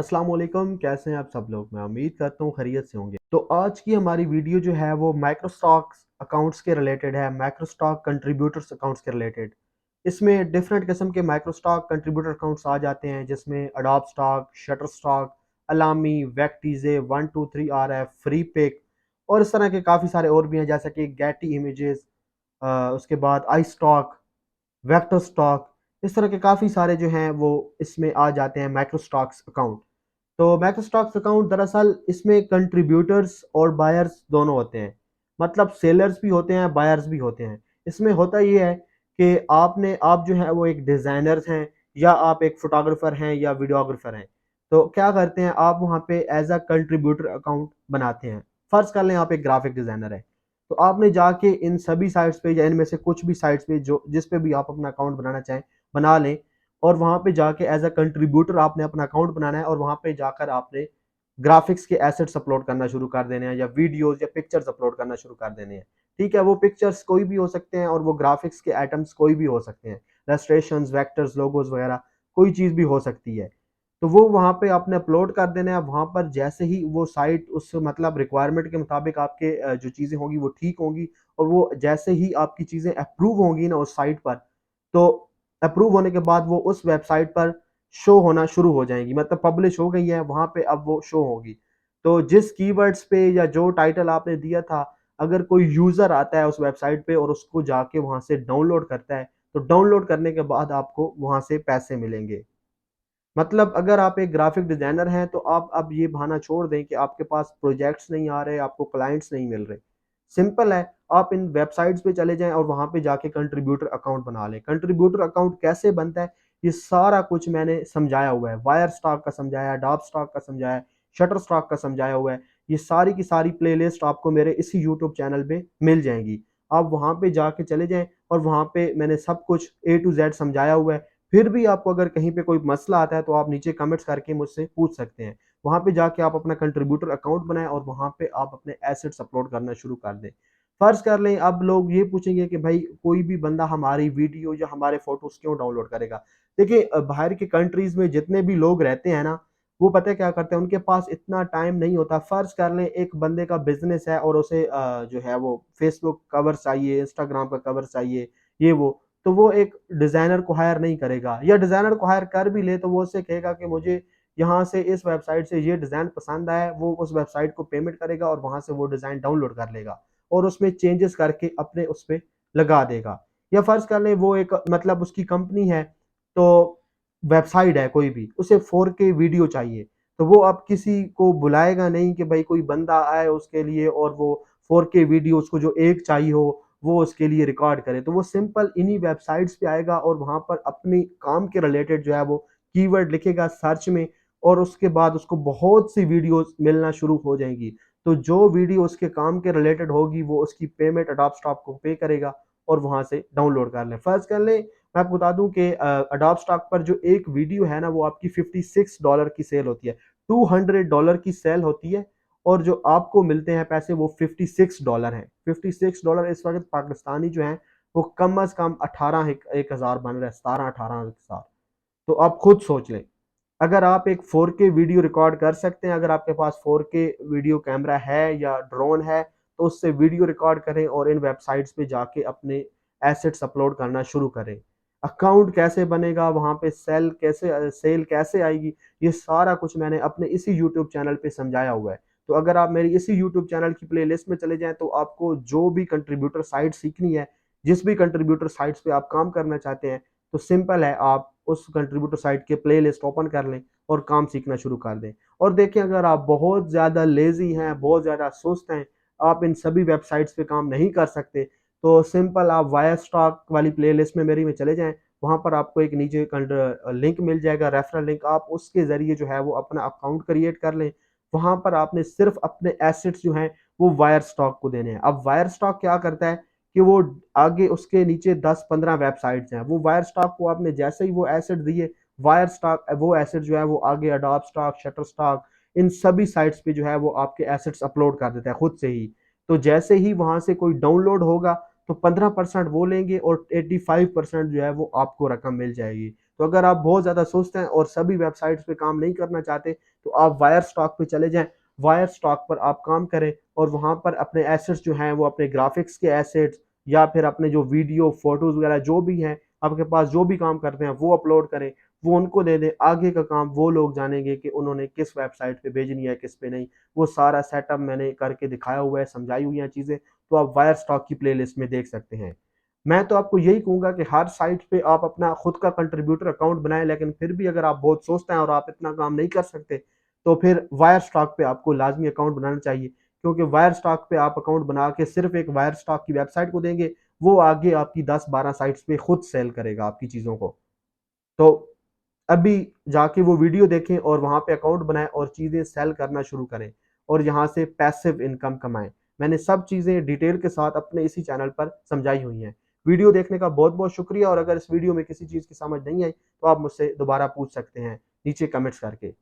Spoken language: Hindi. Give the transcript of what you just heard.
अस्सलाम वालेकुम, कैसे हैं आप सब लोग। मैं उम्मीद करता हूँ खैरियत से होंगे। तो आज की हमारी वीडियो जो है वो माइक्रोस्टॉक अकाउंट्स के रिलेटेड है, माइक्रोस्टॉक कंट्रीब्यूटर्स अकाउंट्स के रिलेटेड। इसमें डिफरेंट किस्म के माइक्रोस्टॉक कंट्रीब्यूटर अकाउंट्स आ जाते हैं, जिसमें Adobe stock, shutter stock, Alami, वेक्टीजे, 123RF, free pick और इस तरह के काफ़ी सारे और भी हैं, जैसे कि गैटी इमेजेस, उसके बाद आई स्टॉक, वेक्टर स्टॉक। इस तरह के काफ़ी सारे जो हैं वो इसमें आ जाते हैं माइक्रोस्टॉक्स अकाउंट। तो माइक्रोस्टॉक्स अकाउंट दरअसल इसमें कंट्रीब्यूटर्स और बायर्स दोनों होते हैं। मतलब सेलर्स भी होते हैं, बायर्स भी होते हैं। इसमें होता ये है कि आप जो है वो एक डिज़ाइनर्स हैं, या आप एक फोटोग्राफर हैं, या वीडियोग्राफर हैं। तो क्या करते हैं, आप वहाँ पे एज अ कंट्रीब्यूटर अकाउंट बनाते हैं। फर्ज कर लें आप एक ग्राफिक डिज़ाइनर है, तो आपने जाके इन सभी साइट्स पे या इनमें से कुछ भी साइट्स पे जो जिस पे भी आप अपना अकाउंट बनाना चाहें बना लें, और वहाँ पे जाके एज अ कंट्रीब्यूटर आपने अपना अकाउंट बनाना है, और वहाँ पे जाकर आपने ग्राफिक्स के एसेट्स अपलोड करना शुरू कर देने हैं, या वीडियोस या पिक्चर्स अपलोड करना शुरू कर देने हैं। ठीक है, वो पिक्चर्स कोई भी हो सकते हैं, और वो ग्राफिक्स के आइटम्स कोई भी हो सकते हैं, इलस्ट्रेशंस, वेक्टर्स, लोगोज वगैरह कोई चीज़ भी हो सकती है। तो वो वहाँ पे आपने अपलोड कर देना है। वहाँ पर जैसे ही वो साइट उस मतलब रिक्वायरमेंट के मुताबिक आपके जो चीज़ें होंगी वो ठीक होंगी, और वो जैसे ही आपकी चीज़ें अप्रूव होंगी ना उस साइट पर, तो अप्रूव होने के बाद वो उस वेबसाइट पर शो होना शुरू हो जाएँगी। मतलब पब्लिश हो गई है, वहाँ पे अब वो शो होगी। तो जिस कीवर्ड्स पे या जो टाइटल आपने दिया था, अगर कोई यूज़र आता है उस वेबसाइट पे और उसको जाके वहाँ से डाउनलोड करता है, तो डाउनलोड करने के बाद आपको वहाँ से पैसे मिलेंगे। मतलब अगर आप एक ग्राफिक डिज़ाइनर हैं, तो आप अब ये बहाना छोड़ दें कि आपके पास प्रोजेक्ट्स नहीं आ रहे, आपको क्लाइंट्स नहीं मिल रहे। सिंपल है, आप इन वेबसाइट्स पे चले जाएँ और वहाँ पे जाके कंट्रीब्यूटर अकाउंट बना लें। कंट्रीब्यूटर अकाउंट कैसे बनता है, ये सारा कुछ मैंने समझाया हुआ है। वायर स्टॉक का समझाया, डॉप स्टॉक का समझाया, शटर स्टॉक का समझाया हुआ है। ये सारी की सारी प्लेलिस्ट आपको मेरे इसी यूट्यूब चैनल पे मिल जाएँगी। आप वहाँ पे जाके चले जाएँ, और वहाँ पे मैंने सब कुछ ए टू ज़ेड समझाया हुआ है। फिर भी आपको अगर कहीं पे कोई मसला आता है, तो आप नीचे कमेंट्स करके मुझसे पूछ सकते हैं। वहाँ पे जाके आप अपना कंट्रीब्यूटर अकाउंट बनाएँ, और वहाँ पे आप अपने एसेट्स अपलोड करना शुरू कर दें। फ़र्ज़ कर लें अब लोग ये पूछेंगे कि भाई कोई भी बंदा हमारी वीडियो या हमारे फ़ोटोज़ क्यों डाउनलोड करेगा? देखिए बाहर की कंट्रीज़ में जितने भी लोग रहते हैं ना, वो पता है क्या करते हैं, उनके पास इतना टाइम नहीं होता। फ़र्ज़ कर लें एक बंदे का बिज़नेस है, और उसे जो है वो फ़ेसबुक कवर्स चाहिए, इंस्टाग्राम का कवर चाहिए, ये वो। तो वो एक डिज़ाइनर को हायर नहीं करेगा, या डिज़ाइनर को हायर कर भी ले तो वो उससे कहेगा कि मुझे यहाँ से इस वेबसाइट से ये डिज़ाइन पसंद आया है। वो उस वेबसाइट को पेमेंट करेगा, और वहाँ से वो डिज़ाइन डाउनलोड कर लेगा, और उसमें चेंजेस करके अपने उस पे लगा देगा। या फ़र्ज़ कर लें वो एक मतलब उसकी कंपनी है, तो वेबसाइट है कोई भी, उसे 4K वीडियो चाहिए, तो वो अब किसी को बुलाएगा नहीं कि भाई कोई बंदा आए उसके लिए, और वो 4K वीडियो उसको जो एक चाहिए हो, वो उसके लिए रिकॉर्ड करे। तो वो सिंपल इन्हीं वेबसाइट्स पे आएगा, और वहाँ पर अपने काम के रिलेटेड जो है वो कीवर्ड लिखेगा सर्च में, और उसके बाद उसको बहुत सी वीडियोज़ मिलना शुरू हो जाएँगी। तो जो वीडियो उसके काम के रिलेटेड होगी, वो उसकी पेमेंट अडोब स्टॉक को पे करेगा, और वहाँ से डाउनलोड कर लें। फ़र्ज़ कर लें मैं आपको बता दूँ कि अडोब स्टॉक पर जो एक वीडियो है ना, वो आपकी $56 की सेल होती है। $200 की सेल होती है, और जो आपको मिलते हैं पैसे वो $56 हैं। $56 इस वक़्त पाकिस्तानी जो हैं, वो कम से कम 18 एक हज़ार बन रहा है, 17-18 हज़ार। तो आप खुद सोच लें। अगर आप एक 4K वीडियो रिकॉर्ड कर सकते हैं, अगर आपके पास 4K वीडियो कैमरा है या ड्रोन है, तो उससे वीडियो रिकॉर्ड करें, और इन वेबसाइट्स पे जाके अपने एसेट्स अपलोड करना शुरू करें। अकाउंट कैसे बनेगा, वहाँ पे सेल कैसे आएगी, ये सारा कुछ मैंने अपने इसी यूट्यूब चैनल पे समझाया हुआ है। तो अगर आप मेरी इसी यूट्यूब चैनल की प्लेलिस्ट में चले जाएँ, तो आपको जो भी कंट्रीब्यूटर साइट सीखनी है, जिस भी कंट्रीब्यूटर साइट्स पे आप काम करना चाहते हैं, तो सिंपल है, आप उस कंट्रीब्यूटर साइट के प्लेलिस्ट ओपन कर लें, और काम सीखना शुरू कर दें। और देखिए अगर आप बहुत ज़्यादा लेज़ी हैं, बहुत ज़्यादा सुस्त हैं, आप इन सभी वेबसाइट्स पे काम नहीं कर सकते, तो सिंपल आप वायरस्टॉक वाली प्लेलिस्ट में मेरी में चले जाएँ। वहाँ पर आपको एक नीचे लिंक मिल जाएगा, रेफरल लिंक, आप उसके ज़रिए जो है वो अपना अकाउंट क्रिएट कर लें। वहाँ पर आपने सिर्फ़ अपने एसेट्स जो हैं, वो वायरस्टॉक को देने हैं। अब वायरस्टॉक क्या करता है कि वो आगे उसके नीचे 10-15 वेबसाइट्स हैं। वो वायरस्टॉक को आपने जैसे ही वो एसेट दिए, वायरस्टॉक वो एसेट जो है वो आगे अडोब स्टॉक, शटर स्टॉक, इन सभी साइट्स पे जो है वो आपके एसेट्स अपलोड कर देता है खुद से ही। तो जैसे ही वहाँ से कोई डाउनलोड होगा, तो 15% वो लेंगे, और 85% जो है वो आपको रकम मिल जाएगी। तो अगर आप बहुत ज़्यादा सुस्त हैं और सभी वेबसाइट्स पे काम नहीं करना चाहते, तो आप वायर स्टॉक पे चले जाएँ। वायर स्टॉक पर आप काम करें और वहाँ पर अपने एसेट्स जो हैं वो अपने ग्राफ़िक्स के एसेट्स या फिर अपने जो वीडियो, फ़ोटोज़ वगैरह जो भी हैं, आपके पास जो भी काम करते हैं वो अपलोड करें, वो उनको दे दें। आगे का काम वो लोग जानेंगे कि उन्होंने किस वेबसाइट पे भेजनी है, किस पे नहीं। वो सारा सेटअप मैंने करके दिखाया हुआ है, समझाई हुई हैं चीज़ें, तो आप वायर स्टॉक की प्लेलिस्ट में देख सकते हैं। मैं तो आपको यही कहूँगा कि हर साइट पे आप अपना खुद का कंट्रीब्यूटर अकाउंट बनाएँ, लेकिन फिर भी अगर आप बहुत सुस्त हैं और आप इतना काम नहीं कर सकते, तो फिर वायर स्टॉक पे आपको लाज़मी अकाउंट बनाना चाहिए। क्योंकि वायर स्टॉक पे आप अकाउंट बना के सिर्फ़ एक वायर स्टॉक की वेबसाइट को देंगे, वो आगे आपकी 10-12 साइट्स पे खुद सेल करेगा आपकी चीज़ों को। तो अभी जाके वो वीडियो देखें और वहाँ पे अकाउंट बनाएँ और चीज़ें सेल करना शुरू करें और यहाँ से पैसिव इनकम कमाएँ। मैंने सब चीज़ें डिटेल के साथ अपने इसी चैनल पर समझाई हुई हैं। वीडियो देखने का बहुत-बहुत शुक्रिया और अगर इस वीडियो में किसी चीज़ की समझ नहीं आई, तो आप मुझसे दोबारा पूछ सकते हैं नीचे कमेंट्स करके।